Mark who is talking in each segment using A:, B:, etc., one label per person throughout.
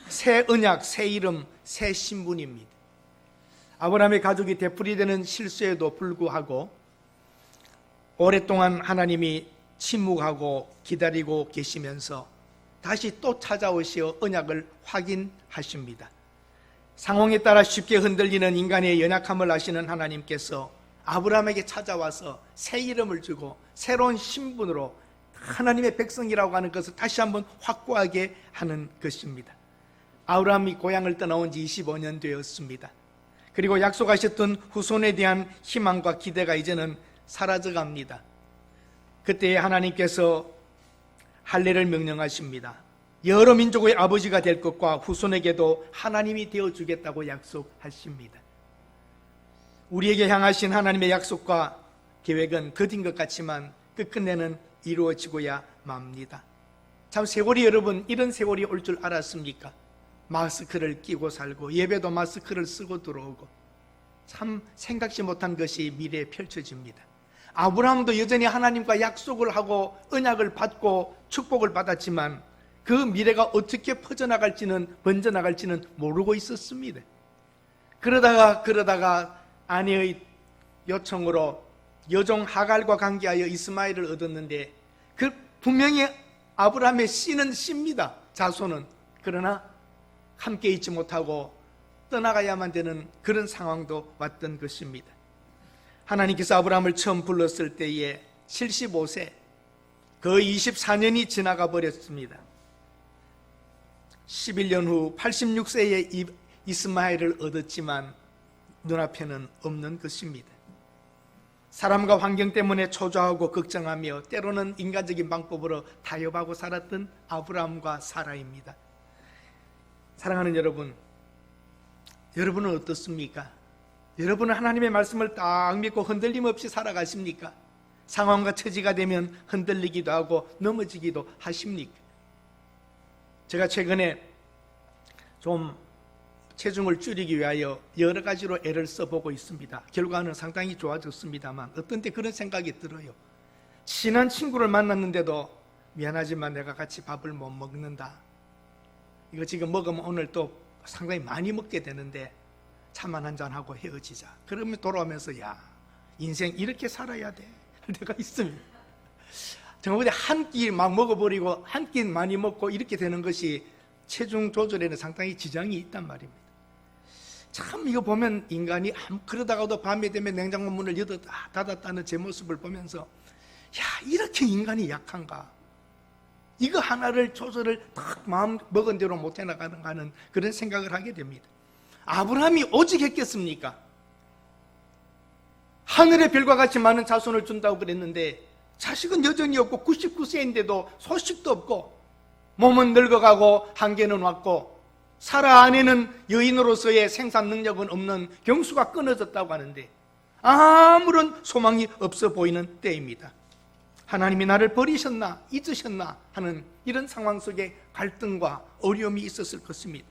A: 새 언약, 새 이름, 새 신분입니다. 아브라함의 가족이 되풀이되는 실수에도 불구하고 오랫동안 하나님이 침묵하고 기다리고 계시면서 다시 또 찾아오시어 언약을 확인하십니다. 상황에 따라 쉽게 흔들리는 인간의 연약함을 아시는 하나님께서 아브라함에게 찾아와서 새 이름을 주고 새로운 신분으로 하나님의 백성이라고 하는 것을 다시 한번 확고하게 하는 것입니다. 아브라함이 고향을 떠나온 지 25년 되었습니다. 그리고 약속하셨던 후손에 대한 희망과 기대가 이제는 사라져갑니다. 그때 하나님께서 할례를 명령하십니다. 여러 민족의 아버지가 될 것과 후손에게도 하나님이 되어주겠다고 약속하십니다. 우리에게 향하신 하나님의 약속과 계획은 더딘 것 같지만 끝끝내는 이루어지고야 맙니다. 참 세월이 여러분 이런 세월이 올 줄 알았습니까? 마스크를 끼고 살고 예배도 마스크를 쓰고 들어오고 참 생각지 못한 것이 미래에 펼쳐집니다. 아브라함도 여전히 하나님과 약속을 하고 언약을 받고 축복을 받았지만 그 미래가 어떻게 번져나갈지는 모르고 있었습니다. 그러다가 아내의 요청으로 여종 하갈과 관계하여 이스마엘을 얻었는데 그 분명히 아브라함의 씨는 씨입니다. 자손은. 그러나 함께 있지 못하고 떠나가야만 되는 그런 상황도 왔던 것입니다. 하나님께서 아브라함을 처음 불렀을 때에 75세, 거의 24년이 지나가 버렸습니다. 11년 후 86세에 이스마엘을 얻었지만 눈앞에는 없는 것입니다. 사람과 환경 때문에 초조하고 걱정하며 때로는 인간적인 방법으로 타협하고 살았던 아브라함과 사라입니다. 사랑하는 여러분, 여러분은 어떻습니까? 여러분은 하나님의 말씀을 딱 믿고 흔들림 없이 살아가십니까? 상황과 처지가 되면 흔들리기도 하고 넘어지기도 하십니까? 제가 최근에 좀 체중을 줄이기 위하여 여러 가지로 애를 써보고 있습니다. 결과는 상당히 좋아졌습니다만 어떤 때 그런 생각이 들어요. 친한 친구를 만났는데도 미안하지만 내가 같이 밥을 못 먹는다. 이거 지금 먹으면 오늘 또 상당히 많이 먹게 되는데 차만 한잔하고 헤어지자. 그러면 돌아오면서 야, 인생 이렇게 살아야 돼. 내가 있습니다. 정말 한 끼 막 먹어버리고 한 끼 많이 먹고 이렇게 되는 것이 체중 조절에는 상당히 지장이 있단 말입니다. 참 이거 보면 인간이 그러다가도 밤에 되면 냉장고 문을 닫았다는 제 모습을 보면서 야, 이렇게 인간이 약한가? 이거 하나를 조절을 딱 마음 먹은 대로 못 해나가는가 하는 그런 생각을 하게 됩니다. 아브라함이 오직 했겠습니까? 하늘의 별과 같이 많은 자손을 준다고 그랬는데 자식은 여전히 없고 99세인데도 소식도 없고 몸은 늙어가고 한계는 왔고 사라 아내는 여인으로서의 생산 능력은 없는 경수가 끊어졌다고 하는데 아무런 소망이 없어 보이는 때입니다. 하나님이 나를 버리셨나 잊으셨나 하는 이런 상황 속에 갈등과 어려움이 있었을 것입니다.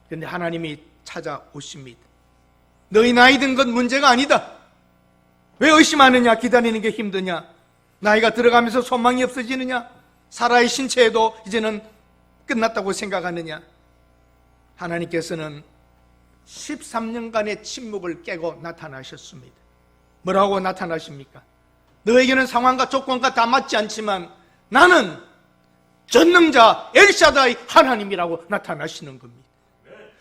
A: 그런데 하나님이 찾아오십니다. 너희 나이 든 건 문제가 아니다. 왜 의심하느냐? 기다리는 게 힘드냐? 나이가 들어가면서 소망이 없어지느냐? 사라의 신체에도 이제는 끝났다고 생각하느냐? 하나님께서는 13년간의 침묵을 깨고 나타나셨습니다. 뭐라고 나타나십니까? 너에게는 상황과 조건과 다 맞지 않지만 나는 전능자 엘샤다이 하나님이라고 나타나시는 겁니다.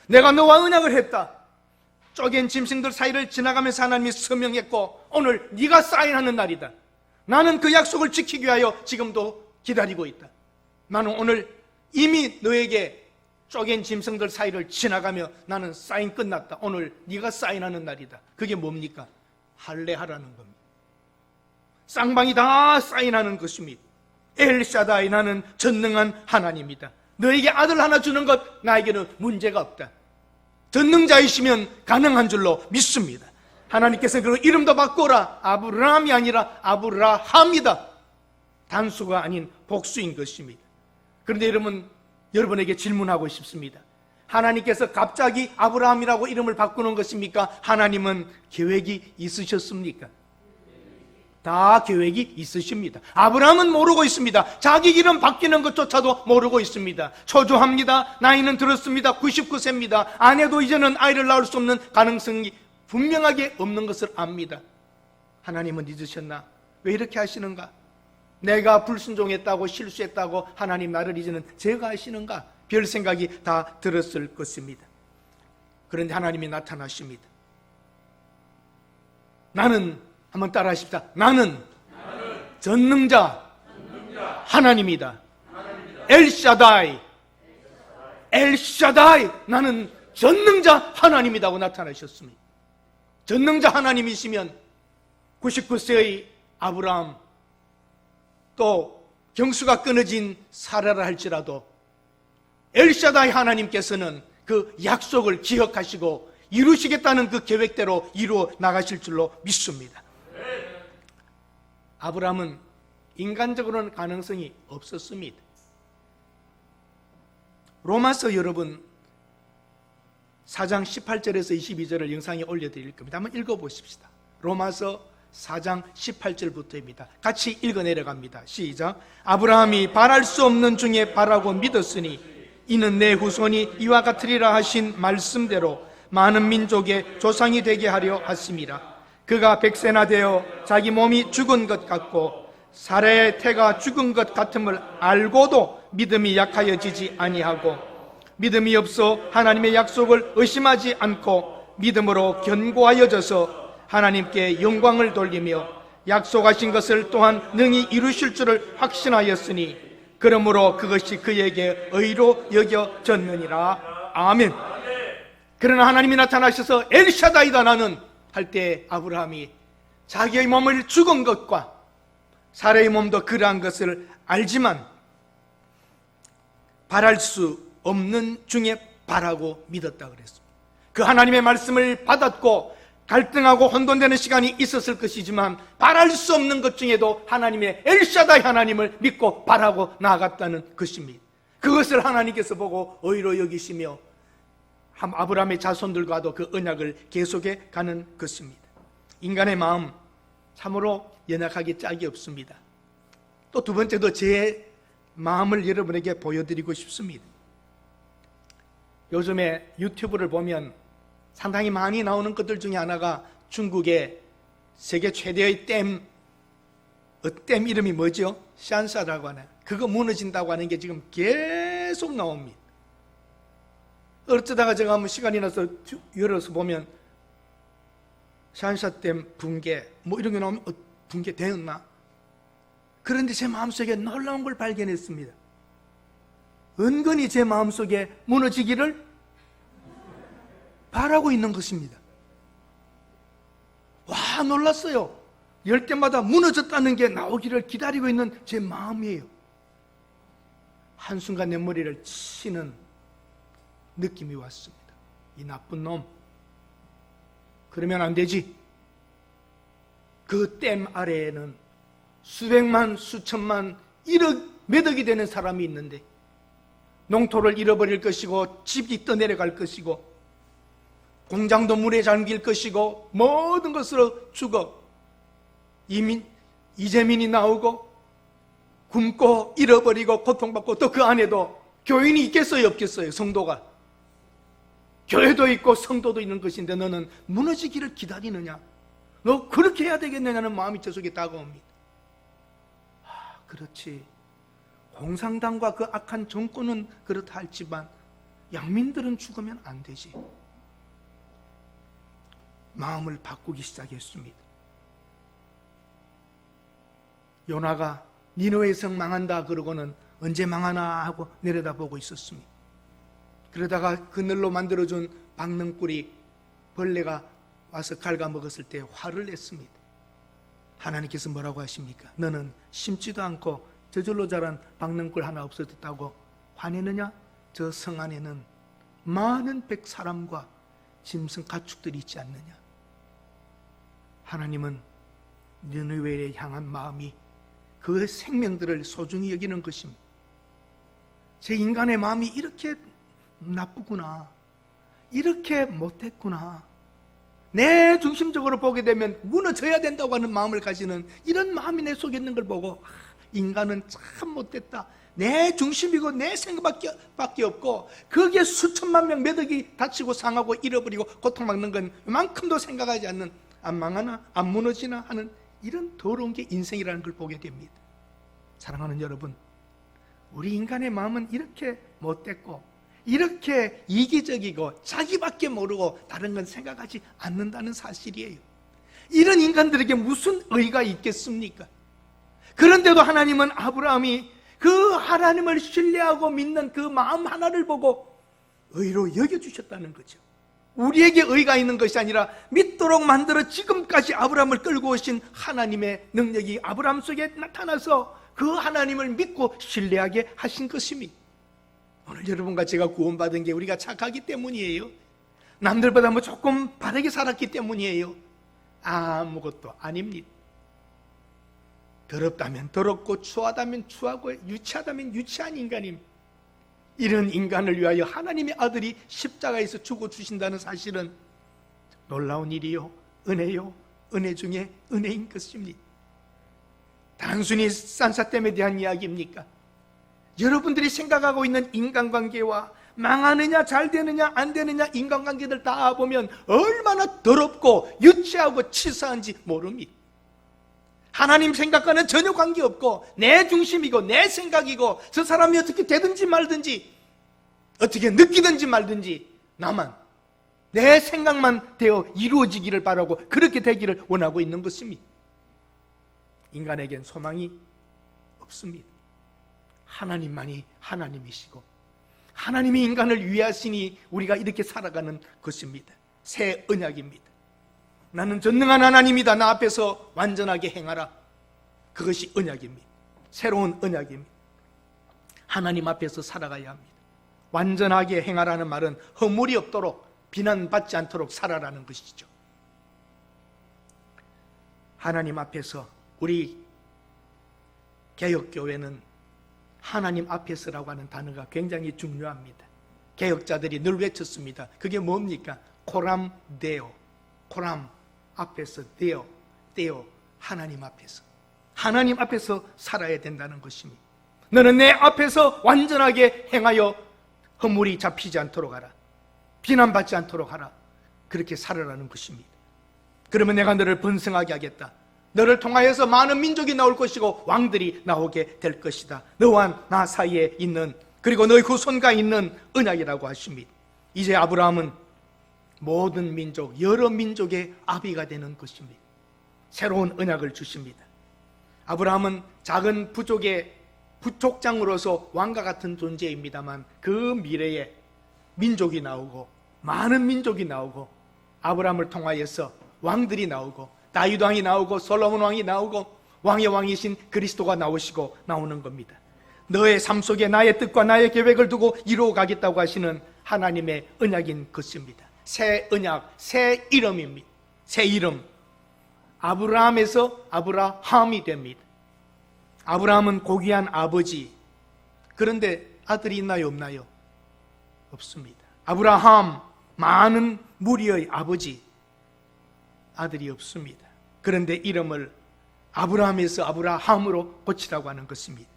A: 내가 너와 언약을 했다. 쪼갠 짐승들 사이를 지나가면서 하나님이 서명했고 오늘 네가 사인하는 날이다. 나는 그 약속을 지키기 위하여 지금도 기다리고 있다. 나는 오늘 이미 너에게 쪼갠 짐승들 사이를 지나가며 나는 사인 끝났다. 오늘 네가 사인하는 날이다. 그게 뭡니까? 할례하라는 겁니다. 쌍방이 다 사인하는 것입니다. 엘샤다이 나는 전능한 하나님이다. 너에게 아들 하나 주는 것 나에게는 문제가 없다. 전능자이시면 가능한 줄로 믿습니다. 하나님께서 그 이름도 바꾸라. 아브라함이 아니라 아브라함이다. 단수가 아닌 복수인 것입니다. 그런데 여러분에게 질문하고 싶습니다. 하나님께서 갑자기 아브라함이라고 이름을 바꾸는 것입니까? 하나님은 계획이 있으셨습니까? 다 계획이 있으십니다. 아브라함은 모르고 있습니다. 자기 이름 바뀌는 것조차도 모르고 있습니다. 초조합니다. 나이는 들었습니다. 99세입니다. 아내도 이제는 아이를 낳을 수 없는 가능성이 분명하게 없는 것을 압니다. 하나님은 잊으셨나? 왜 이렇게 하시는가? 내가 불순종했다고 실수했다고 하나님 나를 이제는 제가 하시는가? 별 생각이 다 들었을 것입니다. 그런데 하나님이 나타나십니다. 나는, 한번 따라 하십시다. 나는 전능자 하나님이다. 엘샤다이. 엘샤다이. 나는 전능자 하나님이라고 나타나셨습니다. 전능자 하나님이시면 99세의 아브라함, 또 경수가 끊어진 사라라 할지라도 엘샤다이 하나님께서는 그 약속을 기억하시고 이루시겠다는 그 계획대로 이루어 나가실 줄로 믿습니다. 아브라함은 인간적으로는 가능성이 없었습니다. 로마서 여러분 4장 18절에서 22절을 영상에 올려드릴 겁니다. 한번 읽어보십시다. 로마서 4장 18절부터입니다. 같이 읽어 내려갑니다. 시작. 아브라함이 바랄 수 없는 중에 바라고 믿었으니 이는 내 후손이 이와 같으리라 하신 말씀대로 많은 민족의 조상이 되게 하려 하심이라. 그가 100세나 되어 자기 몸이 죽은 것 같고 사라의 태가 죽은 것 같음을 알고도 믿음이 약하여지지 아니하고 믿음이 없어 하나님의 약속을 의심하지 않고 믿음으로 견고하여져서 하나님께 영광을 돌리며 약속하신 것을 또한 능히 이루실 줄을 확신하였으니 그러므로 그것이 그에게 의로 여겨졌느니라. 아멘. 그러나 하나님이 나타나셔서 엘샤다이다 나는 할 때 아브라함이 자기의 몸을 죽은 것과 사라의 몸도 그러한 것을 알지만 바랄 수 없는 중에 바라고 믿었다 그랬습니다. 그 하나님의 말씀을 받았고 갈등하고 혼돈되는 시간이 있었을 것이지만 바랄 수 없는 것 중에도 하나님의 엘샤다이 하나님을 믿고 바라고 나아갔다는 것입니다. 그것을 하나님께서 보고 의로 여기시며 아브라함의 자손들과도 그 언약을 계속해 가는 것입니다. 인간의 마음 참으로 연약하기 짝이 없습니다. 또 두 번째도 제 마음을 여러분에게 보여드리고 싶습니다. 요즘에 유튜브를 보면 상당히 많이 나오는 것들 중에 하나가 중국의 세계 최대의 댐 이름이 뭐죠? 샨샤라고 하나요? 그거 무너진다고 하는 게 지금 계속 나옵니다. 어쩌다가 제가 한번 시간이 나서 열어서 보면 샨샤댐 붕괴 뭐 이런 게 나오면 붕괴되었나? 그런데 제 마음속에 놀라운 걸 발견했습니다. 은근히 제 마음속에 무너지기를 바라고 있는 것입니다. 와, 놀랐어요. 열 때마다 무너졌다는 게 나오기를 기다리고 있는 제 마음이에요. 한순간 내 머리를 치는 느낌이 왔습니다. 이 나쁜 놈, 그러면 안 되지. 그 댐 아래에는 수백만, 수천만, 1억, 몇 억이 되는 사람이 있는데 농토를 잃어버릴 것이고 집이 떠내려갈 것이고 공장도 물에 잠길 것이고 모든 것으로 죽어 이재민이 나오고 굶고 잃어버리고 고통받고 또 그 안에도 교인이 있겠어요 없겠어요? 성도가 교회도 있고 성도도 있는 것인데 너는 무너지기를 기다리느냐? 너 그렇게 해야 되겠느냐는 마음이 저 속에 다가옵니다. 그렇지, 공산당과 그 악한 정권은 그렇다 할지만 양민들은 죽으면 안 되지. 마음을 바꾸기 시작했습니다. 요나가 니느웨 성 망한다 그러고는 언제 망하나 하고 내려다보고 있었습니다. 그러다가 그늘로 만들어준 박능꿀이 벌레가 와서 갉아먹었을 때 화를 냈습니다. 하나님께서 뭐라고 하십니까? 너는 심지도 않고 저절로 자란 박능꿀 하나 없어졌다고 화내느냐? 저 성 안에는 많은 백 사람과 짐승 가축들이 있지 않느냐? 하나님은 니느웨에 향한 마음이 그 생명들을 소중히 여기는 것입니다. 제 인간의 마음이 이렇게 나쁘구나, 이렇게 못했구나, 내 중심적으로 보게 되면 무너져야 된다고 하는 마음을 가지는 이런 마음이 내 속에 있는 걸 보고 인간은 참 못됐다, 내 중심이고 내 생각밖에 없고 거기에 수천만 명 몇 억이 다치고 상하고 잃어버리고 고통받는 건 이만큼도 생각하지 않는, 안 망하나 안 무너지나 하는 이런 더러운 게 인생이라는 걸 보게 됩니다. 사랑하는 여러분, 우리 인간의 마음은 이렇게 못됐고 이렇게 이기적이고 자기밖에 모르고 다른 건 생각하지 않는다는 사실이에요. 이런 인간들에게 무슨 의의가 있겠습니까? 그런데도 하나님은 아브라함이 그 하나님을 신뢰하고 믿는 그 마음 하나를 보고 의로 여겨주셨다는 거죠. 우리에게 의가 있는 것이 아니라 믿도록 만들어 지금까지 아브라함을 끌고 오신 하나님의 능력이 아브라함 속에 나타나서 그 하나님을 믿고 신뢰하게 하신 것입니다. 오늘 여러분과 제가 구원받은 게 우리가 착하기 때문이에요? 남들보다 뭐 조금 바르게 살았기 때문이에요? 아무것도 아닙니다. 더럽다면 더럽고 추하다면 추하고 유치하다면 유치한 인간입니다. 이런 인간을 위하여 하나님의 아들이 십자가에서 죽어주신다는 사실은 놀라운 일이요, 은혜요, 은혜 중에 은혜인 것입니다. 단순히 산사댐에 대한 이야기입니까? 여러분들이 생각하고 있는 인간관계와 망하느냐 잘 되느냐 안 되느냐 인간관계들 다 보면 얼마나 더럽고 유치하고 치사한지 모릅니다. 하나님 생각과는 전혀 관계없고 내 중심이고 내 생각이고 저 사람이 어떻게 되든지 말든지 어떻게 느끼든지 말든지 나만 내 생각만 되어 이루어지기를 바라고 그렇게 되기를 원하고 있는 것입니다. 인간에겐 소망이 없습니다. 하나님만이 하나님이시고 하나님이 인간을 위하시니 우리가 이렇게 살아가는 것입니다. 새 언약입니다. 나는 전능한 하나님이다, 나 앞에서 완전하게 행하라. 그것이 언약입니다. 새로운 언약입니다. 하나님 앞에서 살아가야 합니다. 완전하게 행하라는 말은 허물이 없도록 비난받지 않도록 살아라는 것이죠. 하나님 앞에서 우리 개혁교회는 하나님 앞에서라고 하는 단어가 굉장히 중요합니다. 개혁자들이 늘 외쳤습니다. 그게 뭡니까? 코람 데오, 코람 앞에서 데오, 데오 하나님 앞에서, 하나님 앞에서 살아야 된다는 것입니다. 너는 내 앞에서 완전하게 행하여 허물이 잡히지 않도록 하라, 비난받지 않도록 하라. 그렇게 살아라는 것입니다. 그러면 내가 너를 번성하게 하겠다. 너를 통하여서 많은 민족이 나올 것이고 왕들이 나오게 될 것이다. 너와 나 사이에 있는, 그리고 너의 후손과 있는 언약이라고 하십니다. 이제 아브라함은 모든 민족, 여러 민족의 아비가 되는 것입니다. 새로운 언약을 주십니다. 아브라함은 작은 부족의 부족장으로서 왕과 같은 존재입니다만 그 미래에 민족이 나오고 많은 민족이 나오고 아브라함을 통하여서 왕들이 나오고 다윗 왕이 나오고 솔로몬 왕이 나오고 왕의 왕이신 그리스도가 나오시고 나오는 겁니다. 너의 삶 속에 나의 뜻과 나의 계획을 두고 이루어가겠다고 하시는 하나님의 언약인 것입니다. 새 언약, 새 이름입니다. 새 이름, 아브라함에서 아브라함이 됩니다. 아브라함은 고귀한 아버지, 그런데 아들이 있나요 없나요? 없습니다. 아브라함, 많은 무리의 아버지, 아들이 없습니다. 그런데 이름을 아브라함에서 아브라함으로 고치라고 하는 것입니다.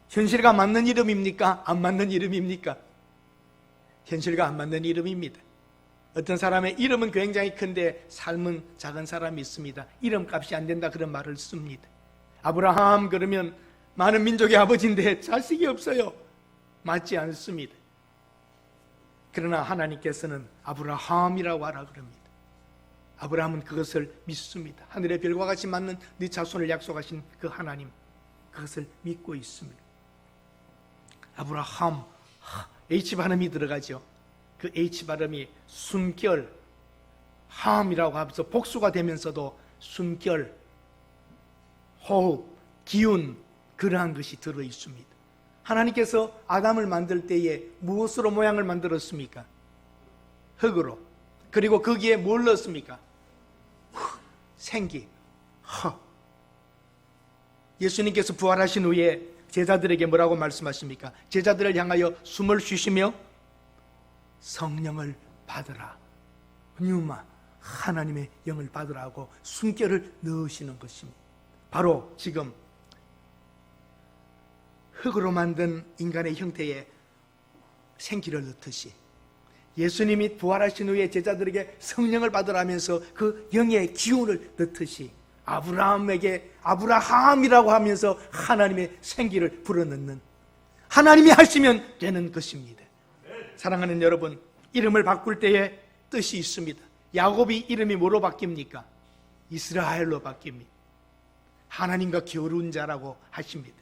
A: 현실과 맞는 이름입니까? 안 맞는 이름입니까? 현실과 안 맞는 이름입니다. 어떤 사람의 이름은 굉장히 큰데 삶은 작은 사람이 있습니다. 이름값이 안 된다 그런 말을 씁니다. 아브라함 그러면 많은 민족의 아버지인데 자식이 없어요. 맞지 않습니다. 그러나 하나님께서는 아브라함이라고 하라 그럽니다. 아브라함은 그것을 믿습니다. 하늘의 별과 같이 맞는 네 자손을 약속하신 그 하나님, 그것을 믿고 있습니다. 아브라함, H 발음이 들어가죠. 그 H 발음이 순결, 함이라고 하면서 복수가 되면서도 순결, 호흡, 기운, 그러한 것이 들어 있습니다. 하나님께서 아담을 만들 때에 무엇으로 모양을 만들었습니까? 흙으로. 그리고 거기에 뭘 넣었습니까? 생기, 허. 예수님께서 부활하신 후에 제자들에게 뭐라고 말씀하십니까? 제자들을 향하여 숨을 쉬시며 성령을 받으라. 뉴마, 하나님의 영을 받으라고 숨결을 넣으시는 것입니다. 바로 지금 흙으로 만든 인간의 형태에 생기를 넣듯이 예수님이 부활하신 후에 제자들에게 성령을 받으라면서 그 영의 기운을 넣듯이 아브라함에게 아브라함이라고 하면서 하나님의 생기를 불어넣는, 하나님이 하시면 되는 것입니다. 사랑하는 여러분, 이름을 바꿀 때에 뜻이 있습니다. 야곱이 이름이 뭐로 바뀝니까? 이스라엘로 바뀝니다. 하나님과 겨루은 자라고 하십니다.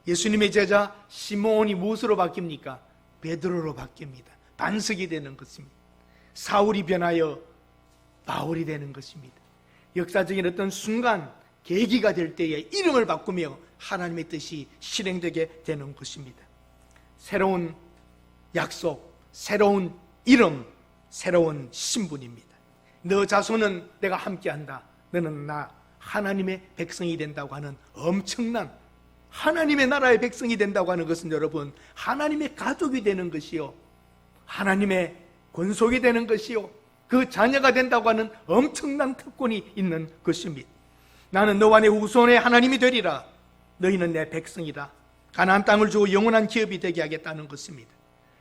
A: 예수님의 제자 시몬이 무엇으로 바뀝니까? 베드로로 바뀝니다. 반석이 되는 것입니다. 사울이 변하여 바울이 되는 것입니다. 역사적인 어떤 순간, 계기가 될 때에 이름을 바꾸며 하나님의 뜻이 실행되게 되는 것입니다. 새로운 약속, 새로운 이름, 새로운 신분입니다. 너 자손은 내가 함께한다. 너는 나 하나님의 백성이 된다고 하는 엄청난, 하나님의 나라의 백성이 된다고 하는 것은 여러분, 하나님의 가족이 되는 것이요, 하나님의 권속이 되는 것이요, 그 자녀가 된다고 하는 엄청난 특권이 있는 것입니다. 나는 너와 내 후손의 하나님이 되리라. 너희는 내 백성이다. 가나안 땅을 주고 영원한 기업이 되게 하겠다는 것입니다.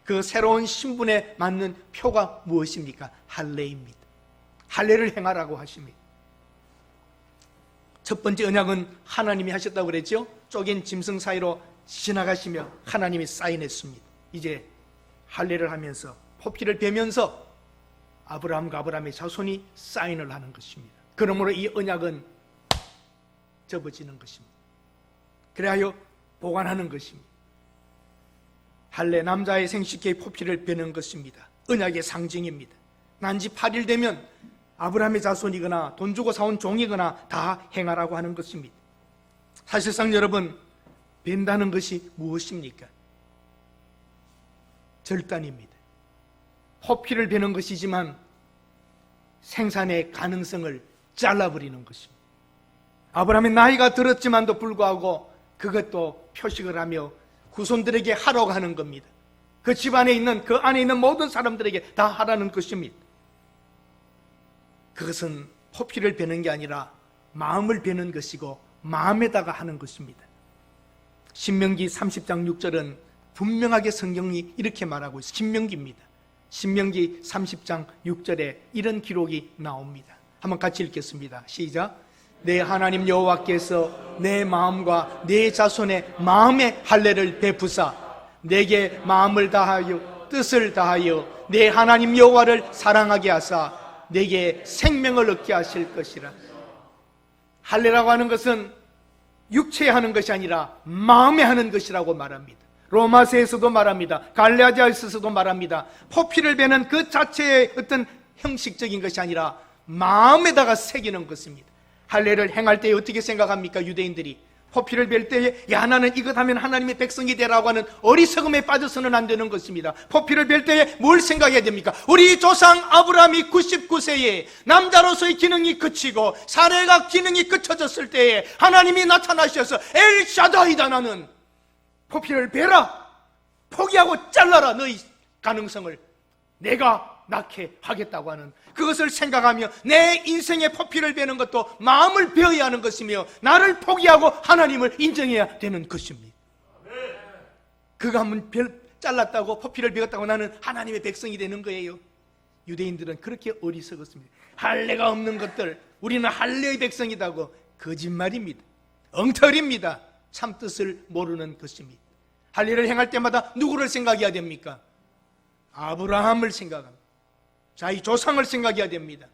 A: 그 새로운 신분에 맞는 표가 무엇입니까? 할례입니다. 할례를 행하라고 하십니다. 첫 번째 언약은 하나님이 하셨다고 그랬죠? 쪼갠 짐승 사이로 지나가시며 하나님이 사인했습니다. 이제 할례를 하면서 포피를 베면서 아브라함과 아브라함의 자손이 사인을 하는 것입니다. 그러므로 이 언약은 접어지는 것입니다. 그래야 보관하는 것입니다. 할례, 남자의 생식기의 포피를 베는 것입니다. 언약의 상징입니다. 난지 8일 되면 아브라함의 자손이거나 돈 주고 사온 종이거나 다 행하라고 하는 것입니다. 사실상 여러분, 벤다는 것이 무엇입니까? 절단입니다. 포피를 베는 것이지만 생산의 가능성을 잘라버리는 것입니다. 아브라함의 나이가 들었지만도 불구하고 그것도 표식을 하며 후손들에게 하라고 하는 겁니다. 그 집안에 있는, 그 안에 있는 모든 사람들에게 다 하라는 것입니다. 그것은 포피를 베는 게 아니라 마음을 베는 것이고 마음에다가 하는 것입니다. 신명기 30장 6절은 분명하게 성경이 이렇게 말하고 있습니다. 신명기입니다. 신명기 30장 6절에 이런 기록이 나옵니다. 한번 같이 읽겠습니다. 시작. 내 하나님 여호와께서 내 마음과 내 자손의 마음의 할례를 베푸사 내게 마음을 다하여 뜻을 다하여 내 하나님 여호와를 사랑하게 하사 내게 생명을 얻게 하실 것이라. 할례라고 하는 것은 육체에 하는 것이 아니라 마음에 하는 것이라고 말합니다. 로마서에서도 말합니다. 갈라디아서에서도 말합니다. 포피를 베는 그 자체의 어떤 형식적인 것이 아니라 마음에다가 새기는 것입니다. 할례를 행할 때에 어떻게 생각합니까? 유대인들이 포피를 벨 때에 야 나는 이것 하면 하나님의 백성이 되라고 하는 어리석음에 빠져서는 안 되는 것입니다. 포피를 벨 때에 뭘 생각해야 됩니까? 우리 조상 아브라함이 99세에 남자로서의 기능이 그치고 사례가 기능이 그쳐졌을 때에 하나님이 나타나셔서 엘샤다이다, 나는 포피를 베라, 포기하고 잘라라, 너희 가능성을 내가 낳게 하겠다고 하는 그것을 생각하며 내 인생의 포피를 베는 것도 마음을 베어야 하는 것이며 나를 포기하고 하나님을 인정해야 되는 것입니다. 그가 한번 잘랐다고 포피를 베었다고 나는 하나님의 백성이 되는 거예요. 유대인들은 그렇게 어리석었습니다. 할례가 없는 것들, 우리는 할례의 백성이다고. 거짓말입니다. 엉터리입니다. 참뜻을 모르는 것입니다. 할례를 행할 때마다 누구를 생각해야 됩니까? 아브라함을 생각합니다. 자기 조상을 생각해야 됩니다.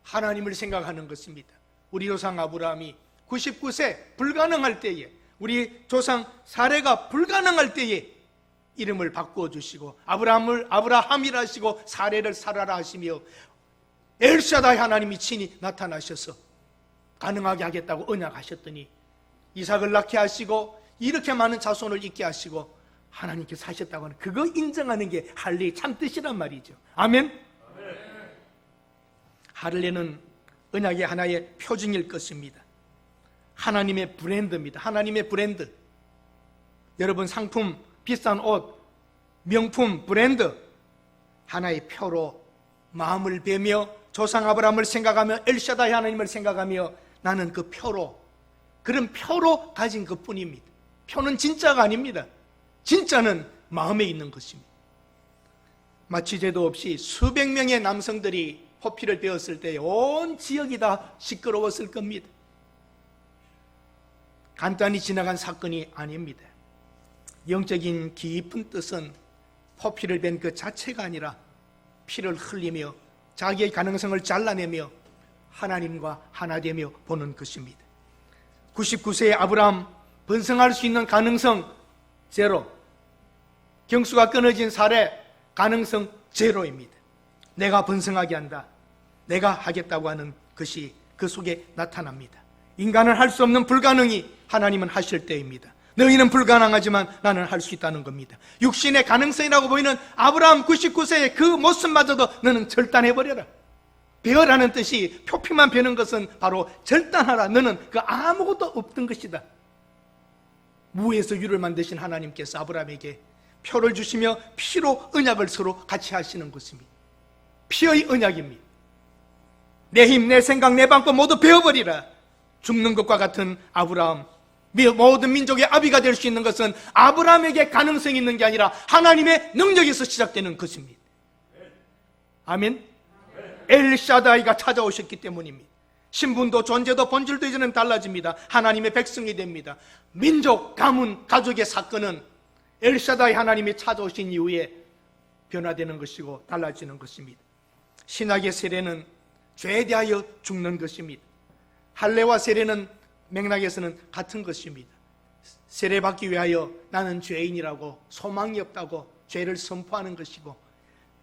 A: 하나님을 생각하는 것입니다. 우리 조상 아브라함이 99세 불가능할 때에, 우리 조상 사례가 불가능할 때에 이름을 바꾸어 주시고 아브라함을 아브라함이라 하시고 사례를 사라라 하시며 엘샤다이 하나님이 친히 나타나셔서 가능하게 하겠다고 언약하셨더니 이삭을 낳게 하시고 이렇게 많은 자손을 있게 하시고 하나님께서 하셨다고 하는 그거 인정하는 게 할례의 참뜻이란 말이죠. 아멘. 할례는 언약의 하나의 표징일 것입니다. 하나님의 브랜드입니다. 하나님의 브랜드. 여러분, 상품, 비싼 옷, 명품, 브랜드, 하나의 표로 마음을 베며 조상 아브라함을 생각하며 엘샤다이 하나님을 생각하며 나는 그 표로, 그런 표로 가진 것 뿐입니다. 표는 진짜가 아닙니다. 진짜는 마음에 있는 것입니다. 마치 죄도 없이 수백 명의 남성들이 포피를 베었을 때 온 지역이 다 시끄러웠을 겁니다. 간단히 지나간 사건이 아닙니다. 영적인 깊은 뜻은 포피를 벤 그 자체가 아니라 피를 흘리며 자기의 가능성을 잘라내며 하나님과 하나 되며 보는 것입니다. 99세의 아브라함, 번성할 수 있는 가능성 제로, 경수가 끊어진 사례 가능성 제로입니다. 내가 번성하게 한다, 내가 하겠다고 하는 것이 그 속에 나타납니다. 인간은 할 수 없는 불가능이 하나님은 하실 때입니다. 너희는 불가능하지만 나는 할 수 있다는 겁니다. 육신의 가능성이라고 보이는 아브라함 99세의 그 모습마저도 너는 절단해버려라. 베어라는 뜻이 표피만 베는 것은 바로 절단하라. 너는 그 아무것도 없던 것이다. 무에서 유를 만드신 하나님께서 아브라함에게 표를 주시며 피로 언약을 서로 같이 하시는 것입니다. 피의 언약입니다. 내 힘, 내 생각, 내 방법 모두 베어버리라. 죽는 것과 같은 아브라함, 모든 민족의 아비가 될 수 있는 것은 아브라함에게 가능성이 있는 게 아니라 하나님의 능력에서 시작되는 것입니다. 아멘. 엘샤다이가 찾아오셨기 때문입니다. 신분도 존재도 본질도 이제는 달라집니다. 하나님의 백성이 됩니다. 민족, 가문, 가족의 사건은 엘샤다이 하나님이 찾아오신 이후에 변화되는 것이고 달라지는 것입니다. 신학의 세례는 죄에 대하여 죽는 것입니다. 할례와 세례는 맥락에서는 같은 것입니다. 세례받기 위하여 나는 죄인이라고, 소망이 없다고 죄를 선포하는 것이고,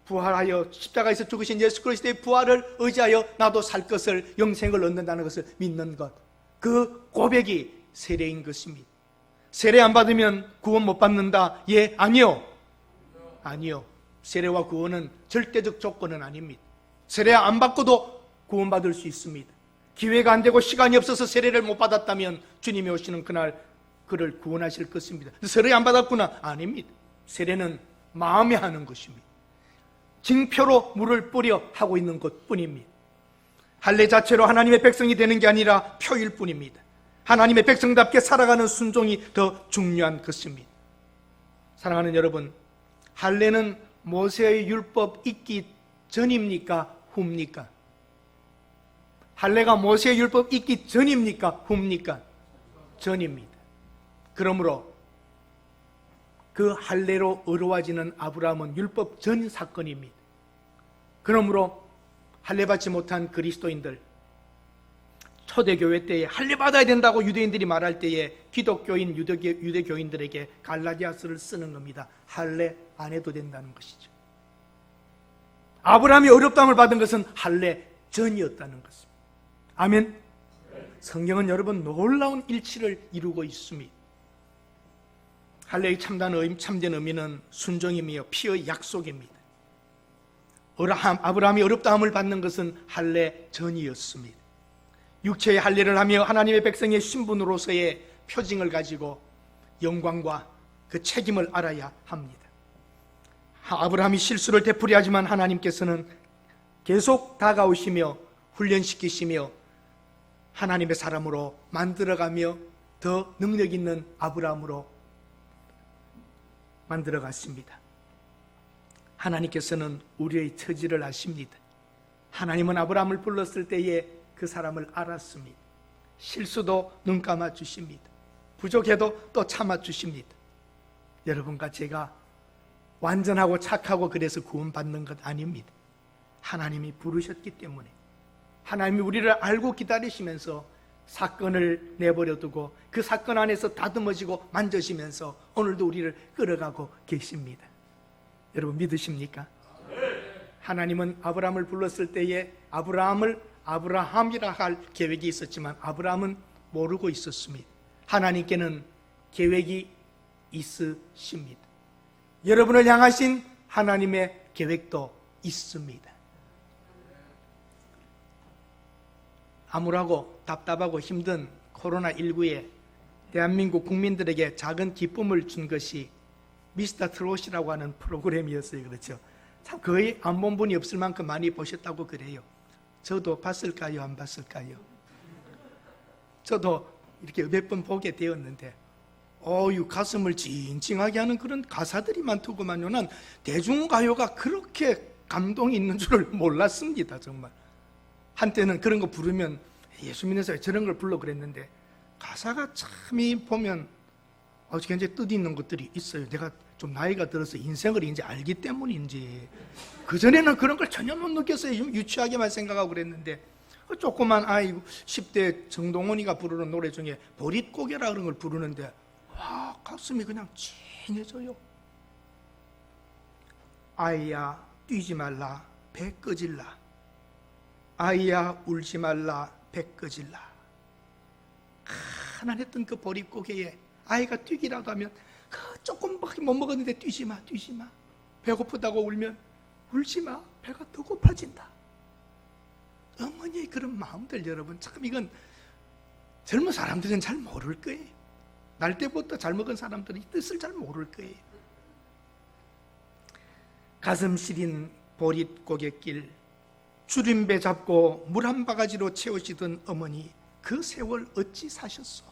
A: 부활하여 십자가에서 죽으신 예수 그리스도의 부활을 의지하여 나도 살 것을, 영생을 얻는다는 것을 믿는 것, 그 고백이 세례인 것입니다. 세례 안 받으면 구원 못 받는다? 예, 아니요. 아니요. 세례와 구원은 절대적 조건은 아닙니다. 세례 안 받고도 구원받을 수 있습니다. 기회가 안 되고 시간이 없어서 세례를 못 받았다면 주님이 오시는 그날 그를 구원하실 것입니다. 세례 안 받았구나? 아닙니다. 세례는 마음에 하는 것입니다. 징표로 물을 뿌려 하고 있는 것뿐입니다. 할례 자체로 하나님의 백성이 되는 게 아니라 표일 뿐입니다. 하나님의 백성답게 살아가는 순종이 더 중요한 것입니다. 사랑하는 여러분, 할례는 모세의 율법 있기 전입니까? 후입니까? 할례가 모세의 율법 있기 전입니까? 후입니까? 전입니다. 그러므로 그 할례로 의로워지는 아브라함은 율법 전 사건입니다. 그러므로 할례 받지 못한 그리스도인들, 초대교회 때에 할례 받아야 된다고 유대인들이 말할 때에 기독교인 유대교인들에게 갈라디아서를 쓰는 겁니다. 할례 안 해도 된다는 것이죠. 아브라함이 어렵다함을 받은 것은 할례 전이었다는 것입니다. 아멘. 성경은 여러분 놀라운 일치를 이루고 있습니다. 할례의 참된 의미는 순종이며 피의 약속입니다. 아브라함이 어렵다함을 받는 것은 할례 전이었습니다. 육체의 할례를 하며 하나님의 백성의 신분으로서의 표징을 가지고 영광과 그 책임을 알아야 합니다. 아브라함이 실수를 되풀이하지만 하나님께서는 계속 다가오시며 훈련시키시며 하나님의 사람으로 만들어가며 더 능력 있는 아브라함으로 만들어갔습니다. 하나님께서는 우리의 처지를 아십니다. 하나님은 아브라함을 불렀을 때에 그 사람을 알았습니다. 실수도 눈 감아 주십니다. 부족해도 또 참아 주십니다. 여러분과 제가 완전하고 착하고 그래서 구원받는 것 아닙니다. 하나님이 부르셨기 때문에, 하나님이 우리를 알고 기다리시면서 사건을 내버려두고 그 사건 안에서 다듬어지고 만져지면서 오늘도 우리를 끌어가고 계십니다. 여러분 믿으십니까? 하나님은 아브라함을 불렀을 때에 아브라함을 아브라함이라 할 계획이 있었지만 아브라함은 모르고 있었습니다. 하나님께는 계획이 있으십니다. 여러분을 향하신 하나님의 계획도 있습니다. 암울하고 답답하고 힘든 코로나19에 대한민국 국민들에게 작은 기쁨을 준 것이 미스터 트롯이라고 하는 프로그램이었어요. 그렇죠? 참 거의 안 본 분이 없을 만큼 많이 보셨다고 그래요. 저도 봤을까요? 안 봤을까요? 저도 이렇게 몇 번 보게 되었는데 가슴을 찡찡하게 하는 그런 가사들이 많더구만요. 난 대중가요가 그렇게 감동이 있는 줄을 몰랐습니다. 정말 한때는 그런 거 부르면 예수 믿는 사람이 저런 걸 불러 그랬는데 가사가 참이 보면 굉장히 뜻있는 것들이 있어요. 내가 좀 나이가 들어서 인생을 이제 알기 때문인지 그전에는 그런 걸 전혀 못 느꼈어요. 유치하게만 생각하고 그랬는데 조그만 아이 10대 정동원이가 부르는 노래 중에 보릿고개라 그런 걸 부르는데 와, 가슴이 그냥 찡해져요. 아이야 뛰지 말라 배 꺼질라, 아이야 울지 말라 배 꺼질라. 가난했던 그 보릿고개에 아이가 뛰기라도 하면 조금밖에 못 먹었는데 뛰지 마. 배고프다고 울면 울지 마. 배가 더 고파진다. 어머니의 그런 마음들, 여러분, 참 이건 젊은 사람들은 잘 모를 거예요. 날 때부터 잘 먹은 사람들은 이 뜻을 잘 모를 거예요. 가슴 시린 보릿고갯길, 주림배 잡고 물 한 바가지로 채우시던 어머니, 그 세월 어찌 사셨소?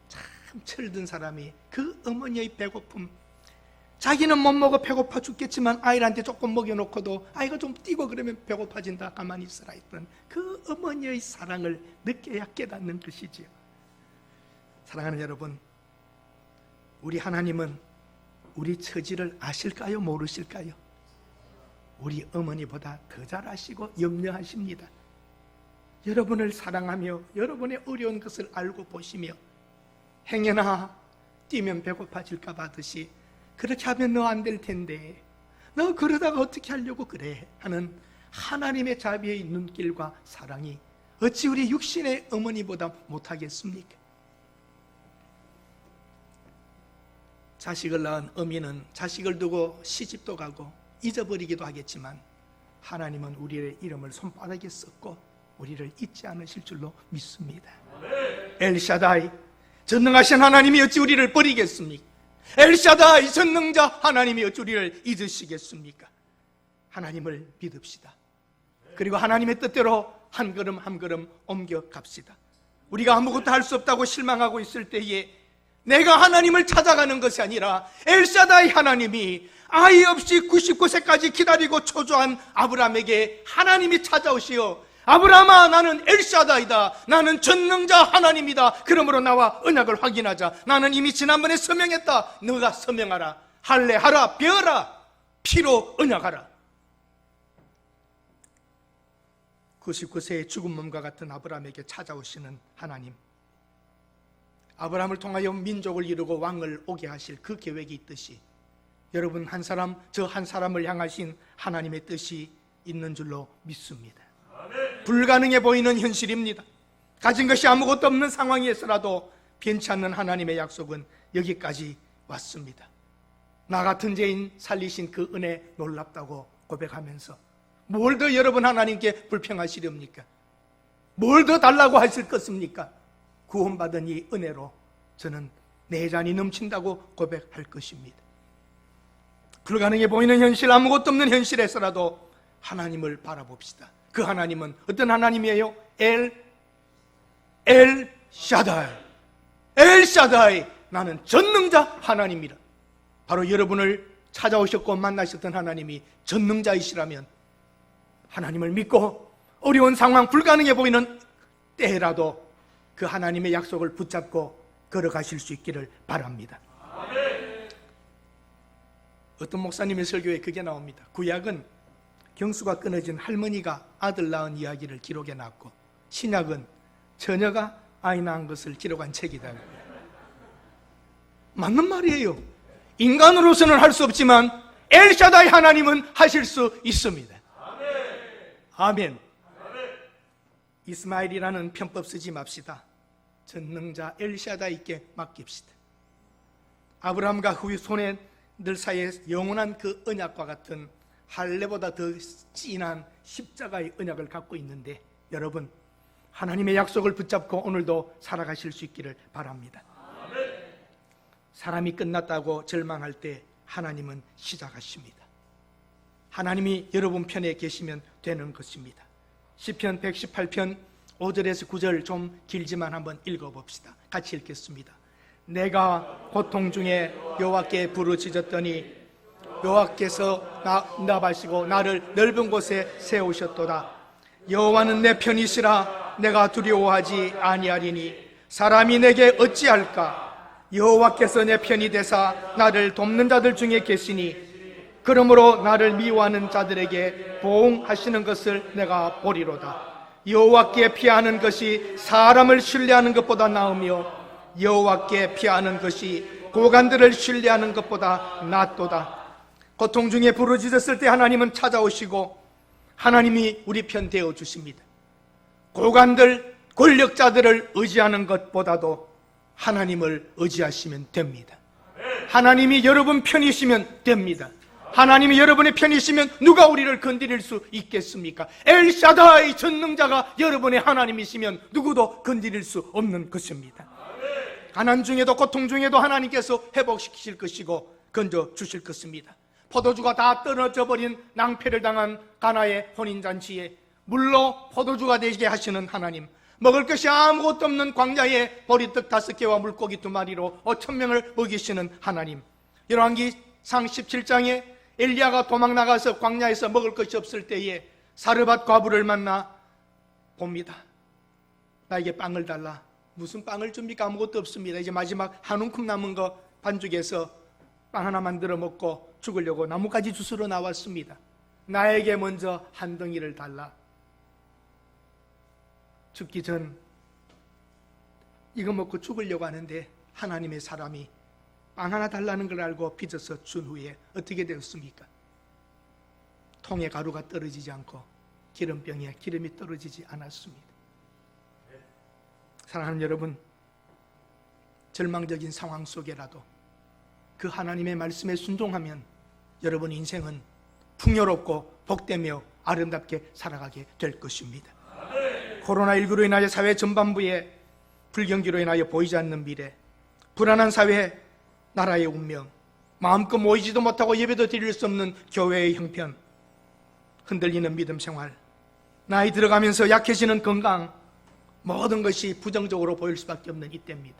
A: 참 철든 사람이 그 어머니의 배고픔, 자기는 못 먹어 배고파 죽겠지만 아이한테 조금 먹여놓고도 아이가 좀 뛰고 그러면 배고파진다, 가만히 있으라 했던 그 어머니의 사랑을 느껴야 깨닫는 것이지요. 사랑하는 여러분, 우리 하나님은 우리 처지를 아실까요? 모르실까요? 우리 어머니보다 더 잘 아시고 염려하십니다. 여러분을 사랑하며 여러분의 어려운 것을 알고 보시며 행여나 뛰면 배고파질까 봐 하듯이 그렇게 하면 너 안 될 텐데, 너 그러다가 어떻게 하려고 그래 하는 하나님의 자비의 눈길과 사랑이 어찌 우리 육신의 어머니보다 못하겠습니까? 자식을 낳은 어미는 자식을 두고 시집도 가고 잊어버리기도 하겠지만 하나님은 우리의 이름을 손바닥에 썼고 우리를 잊지 않으실 줄로 믿습니다. 엘샤다이, 전능하신 하나님이 어찌 우리를 버리겠습니까? 엘샤다이, 전능자 하나님이 어찌 우리를 잊으시겠습니까? 하나님을 믿읍시다. 그리고 하나님의 뜻대로 한 걸음 한 걸음 옮겨갑시다. 우리가 아무것도 할 수 없다고 실망하고 있을 때에 내가 하나님을 찾아가는 것이 아니라 엘샤다이 하나님이 아이 없이 99세까지 기다리고 초조한 아브라함에게 하나님이 찾아오시어, 아브라함아, 나는 엘샤다이다, 나는 전능자 하나님이다, 그러므로 나와 언약을 확인하자. 나는 이미 지난번에 서명했다, 너가 서명하라. 할례하라, 베어라, 피로 언약하라. 99세의 죽은 몸과 같은 아브라함에게 찾아오시는 하나님, 아브라함을 통하여 민족을 이루고 왕을 오게 하실 그 계획이 있듯이 여러분 한 사람, 저 한 사람을 향하신 하나님의 뜻이 있는 줄로 믿습니다. 불가능해 보이는 현실입니다. 가진 것이 아무것도 없는 상황에서라도 변치 않는 하나님의 약속은 여기까지 왔습니다. 나 같은 죄인 살리신 그 은혜 놀랍다고 고백하면서 뭘 더 여러분 하나님께 불평하시렵니까? 뭘 더 달라고 하실 것입니까? 구원받은 이 은혜로 저는 내 잔이 넘친다고 고백할 것입니다. 불가능해 보이는 현실, 아무것도 없는 현실에서라도 하나님을 바라봅시다. 그 하나님은 어떤 하나님이에요? 엘샤다이, 엘샤다이, 나는 전능자 하나님이라. 바로 여러분을 찾아오셨고 만나셨던 하나님이 전능자이시라면 하나님을 믿고 어려운 상황, 불가능해 보이는 때라도 그 하나님의 약속을 붙잡고 걸어가실 수 있기를 바랍니다. 어떤 목사님의 설교에 그게 나옵니다. 구약은 경수가 끊어진 할머니가 아들 낳은 이야기를 기록해 놨고, 신약은 처녀가 아이 낳은 것을 기록한 책이다. 맞는 말이에요. 인간으로서는 할 수 없지만 엘샤다이 하나님은 하실 수 있습니다. 아멘. 이스마엘이라는 편법 쓰지 맙시다. 전능자 엘샤다이께 맡깁시다. 아브라함과 그의 손해들 사이에 영원한 그 언약과 같은 할례보다 더 진한 십자가의 언약을 갖고 있는데, 여러분 하나님의 약속을 붙잡고 오늘도 살아가실 수 있기를 바랍니다. 사람이 끝났다고 절망할 때 하나님은 시작하십니다. 하나님이 여러분 편에 계시면 되는 것입니다. 시편 118편 5절에서 9절 좀 길지만 한번 읽어봅시다. 같이 읽겠습니다. 내가 고통 중에 여호와께 부르짖었더니 여호와께서 나바시고 나를 넓은 곳에 세우셨도다. 여호와는 내 편이시라. 내가 두려워하지 아니하리니 사람이 내게 어찌할까? 여호와께서 내 편이 되사 나를 돕는 자들 중에 계시니 그러므로 나를 미워하는 자들에게 보응하시는 것을 내가 보리로다. 여호와께 피하는 것이 사람을 신뢰하는 것보다 나으며 여호와께 피하는 것이 고관들을 신뢰하는 것보다 낫도다. 고통 중에 부르짖었을 때 하나님은 찾아오시고 하나님이 우리 편 되어 주십니다. 고관들, 권력자들을 의지하는 것보다도 하나님을 의지하시면 됩니다. 하나님이 여러분 편이시면 됩니다. 하나님이 여러분의 편이시면 누가 우리를 건드릴 수 있겠습니까? 엘샤다이 전능자가 여러분의 하나님이시면 누구도 건드릴 수 없는 것입니다. 가난 중에도 고통 중에도 하나님께서 회복시키실 것이고 건져 주실 것입니다. 포도주가 다 떨어져 버린 낭패를 당한 가나의 혼인잔치에 물로 포도주가 되게 하시는 하나님, 먹을 것이 아무것도 없는 광야에 보리떡 5개와 물고기 2마리로 5,000명을 먹이시는 하나님, 열왕기상 17장에 엘리야가 도망 나가서 광야에서 먹을 것이 없을 때에 사르밧 과부를 만나 봅니다. 나에게 빵을 달라. 무슨 빵을 줍니까? 아무것도 없습니다. 이제 마지막 한 움큼 남은 거 반죽해서 빵 하나 만들어 먹고 죽으려고 나뭇가지 주스러 나왔습니다. 나에게 먼저 한 덩이를 달라. 죽기 전 이거 먹고 죽으려고 하는데 하나님의 사람이 빵 하나 달라는 걸 알고 빚어서 준 후에 어떻게 되었습니까? 통에 가루가 떨어지지 않고 기름병에 기름이 떨어지지 않았습니다. 사랑하는 여러분, 절망적인 상황 속에라도 그 하나님의 말씀에 순종하면 여러분 인생은 풍요롭고 복되며 아름답게 살아가게 될 것입니다. 코로나19로 인하여 사회 전반부에 불경기로 인하여 보이지 않는 미래, 불안한 사회, 나라의 운명, 마음껏 모이지도 못하고 예배도 드릴 수 없는 교회의 형편, 흔들리는 믿음 생활, 나이 들어가면서 약해지는 건강, 모든 것이 부정적으로 보일 수밖에 없는 이때입니다.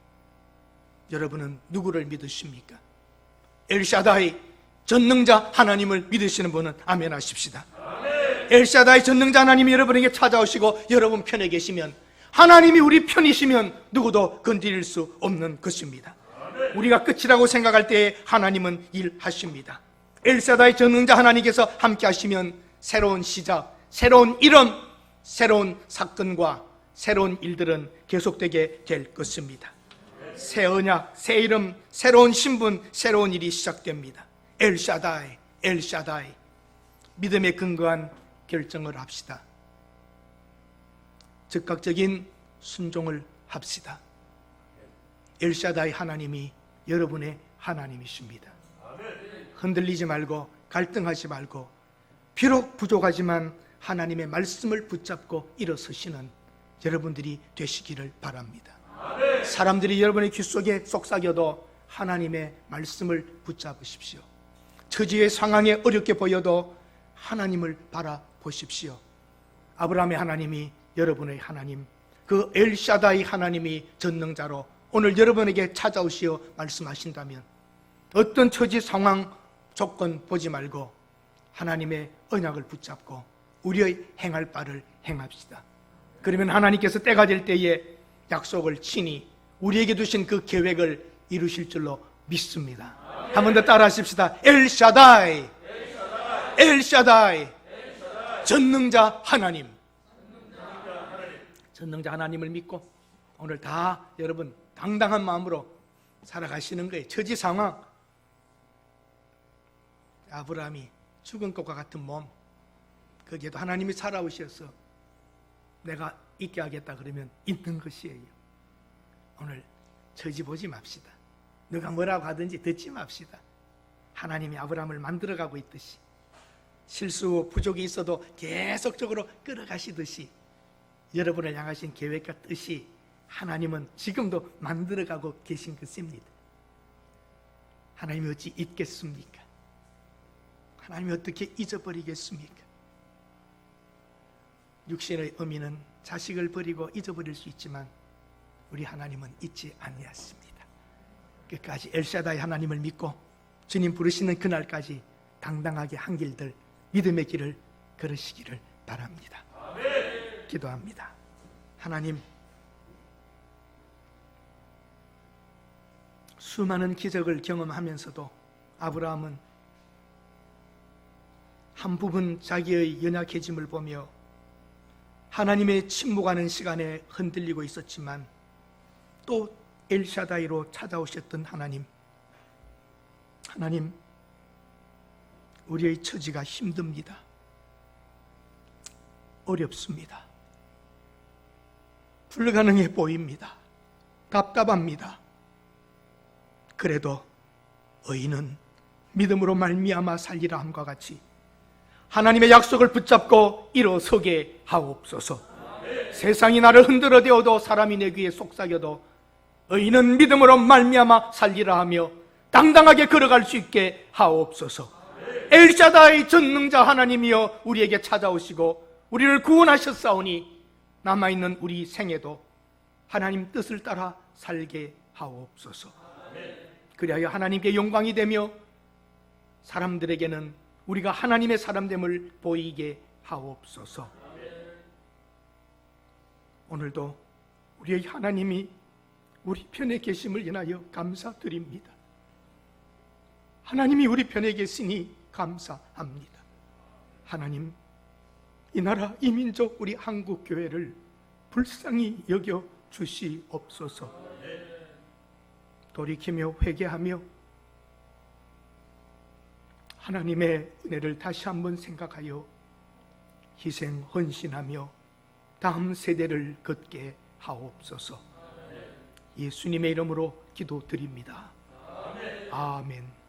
A: 여러분은 누구를 믿으십니까? 엘샤다이 전능자 하나님을 믿으시는 분은 아멘 하십시다. 엘샤다이 전능자 하나님이 여러분에게 찾아오시고 여러분 편에 계시면, 하나님이 우리 편이시면 누구도 건드릴 수 없는 것입니다. 우리가 끝이라고 생각할 때에 하나님은 일하십니다. 엘샤다이 전능자 하나님께서 함께 하시면 새로운 시작, 새로운 이름, 새로운 사건과 새로운 일들은 계속되게 될 것입니다. 새 언약, 새 이름, 새로운 신분, 새로운 일이 시작됩니다. 엘샤다이, 엘샤다이. 믿음에 근거한 결정을 합시다. 즉각적인 순종을 합시다. 엘샤다이 하나님이 여러분의 하나님이십니다. 흔들리지 말고 갈등하지 말고, 비록 부족하지만 하나님의 말씀을 붙잡고 일어서시는 여러분들이 되시기를 바랍니다. 사람들이 여러분의 귀 속에 속삭여도 하나님의 말씀을 붙잡으십시오. 처지의 상황에 어렵게 보여도 하나님을 바라보십시오. 아브라함의 하나님이 여러분의 하나님, 그 엘샤다이 하나님이 전능자로 오늘 여러분에게 찾아오시어 말씀하신다면 어떤 처지 상황 조건 보지 말고 하나님의 언약을 붙잡고 우리의 행할 바를 행합시다. 그러면 하나님께서 때가 될 때에 약속을 친히 우리에게 두신 그 계획을 이루실 줄로 믿습니다. 한 번 더 따라 하십시다. 엘샤다이, 엘샤다이, 전능자 하나님. 전능자 하나님을 믿고 오늘 다 여러분 당당한 마음으로 살아가시는 거예요. 처지 상황, 아브라함이 죽은 것과 같은 몸, 거기에도 하나님이 살아오셔서 내가 있게 하겠다 그러면 있는 것이에요. 오늘 처지 보지 맙시다. 누가 뭐라고 하든지 듣지 맙시다. 하나님이 아브라함을 만들어가고 있듯이, 실수 부족이 있어도 계속적으로 끌어가시듯이 여러분을 향하신 계획과 뜻이 하나님은 지금도 만들어가고 계신 것입니다. 하나님이 어찌 잊겠습니까? 하나님이 어떻게 잊어버리겠습니까? 육신의 어미는 자식을 버리고 잊어버릴 수 있지만 우리 하나님은 잊지 아니하십니다. 끝까지 엘샤다이 하나님을 믿고 주님 부르시는 그날까지 당당하게 한 길들, 믿음의 길을 걸으시기를 바랍니다. 아멘. 기도합니다. 하나님, 수많은 기적을 경험하면서도 아브라함은 한 부분 자기의 연약해짐을 보며 하나님의 침묵하는 시간에 흔들리고 있었지만 또 엘샤다이로 찾아오셨던 하나님, 우리의 처지가 힘듭니다. 어렵습니다. 불가능해 보입니다. 답답합니다. 그래도 의인은 믿음으로 말미암아 살리라 함과 같이 하나님의 약속을 붙잡고 일어서게 하옵소서. 세상이 나를 흔들어대어도 사람이 내 귀에 속삭여도 의인은 믿음으로 말미암아 살리라 하며 당당하게 걸어갈 수 있게 하옵소서. 엘샤다이 전능자 하나님이여 우리에게 찾아오시고 우리를 구원하셨사오니 남아있는 우리 생애도 하나님 뜻을 따라 살게 하옵소서. 그리하여 하나님께 영광이 되며 사람들에게는 우리가 하나님의 사람됨을 보이게 하옵소서. 오늘도 우리의 하나님이 우리 편에 계심을 인하여 감사드립니다. 하나님이 우리 편에 계시니 감사합니다. 하나님, 이 나라, 이 민족, 우리 한국 교회를 불쌍히 여겨 주시옵소서. 돌이키며 회개하며 하나님의 은혜를 다시 한번 생각하여 희생, 헌신하며 다음 세대를 걷게 하옵소서. 예수님의 이름으로 기도드립니다. 아멘.